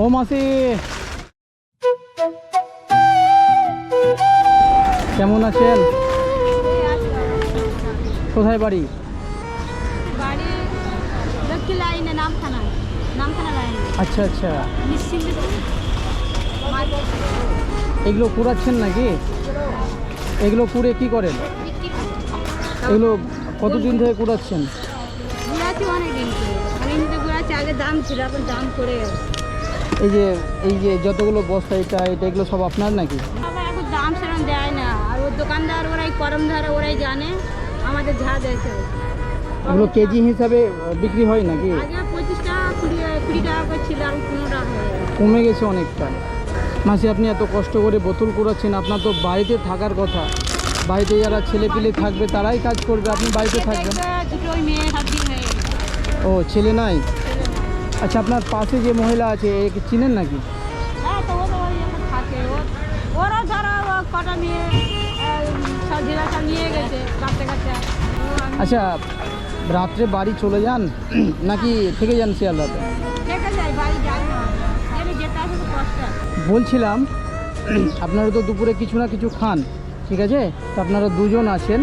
ও মাসি, কেমন আছেন? কোথায় বাড়ি? বাড়ি লক্ষ্মী লাইনে, নামখানা লাইনে। আচ্ছা আচ্ছা, নিশ্চিন্ত এগুলো কুড়াচ্ছেন নাকি? এগুলো কুড়ে কি করেন? এগুলো কতদিন থেকে কুড়াচ্ছেন? ঘুরাচ্ছি অনেকদিন ঘুরাচ্ছি। আগে দাম ছিল, এখন দাম করে এই যে যতগুলো বস্তা এটা এগুলো সব আপনার নাকি? আবার এখন দাম সেরকম দেয় না। আর ওই দোকানদার ওরাই করম ধরে, ওরাই জানে আমাদের যা দিয়েছে। এগুলো কেজি হিসাবে বিক্রি হয় নাকি? আগে 25 টাকা 20 টাকা করে ছিল, আর 15 টাকা হয়ে গেছে। কমে গেছে অনেকটা। মাসি, আপনি এত কষ্ট করে বোতল কুড়াচ্ছেন, আপনার তো বাড়িতে থাকার কথা। বাড়িতে যারা ছেলেপিলে থাকবে তারাই কাজ করবে, আপনি বাড়িতে থাকবেন। দুটো ওই মেয়ে হাত দিয়ে হয়ে গেছে। ও, ছেলে নাই? আচ্ছা, আপনার পাশে যে মহিলা আছে একে চিনেন নাকি? হ্যাঁ, তো ওরা ওই এখন থাকে। ওরা ধরো কটা মেয়ে সব জেলা সব নিয়ে গেছে কাটতে কাটতে। আচ্ছা, রাত্রে বাড়ি চলে যান নাকি থেকে যান শিয়ালদাতে? দেখে যাই, বাড়ি যাই না, যেতে আসে তো কষ্ট। বলছিলাম আপনারা তো দুপুরে কিছু না কিছু খান, ঠিক আছে? তো আপনারা দুজন আছেন,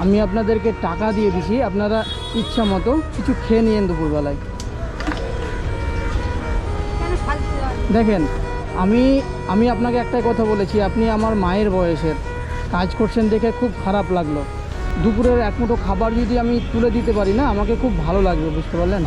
আমি আপনাদেরকে টাকা দিয়ে দিছি, আপনারা ইচ্ছা মতো কিছু খেয়ে নিয়েন দুপুরবেলায়। কেন ফালতু আর? দেখেন, আমি আপনাকে একটাই কথা বলেছি, আপনি আমার মায়ের বয়সের, কাজ করছেন দেখে খুব খারাপ লাগলো। দুপুরের এক মুঠো খাবার যদি আমি তুলে দিতে পারি না, আমাকে খুব ভালো লাগবে, বুঝতে পারলেন?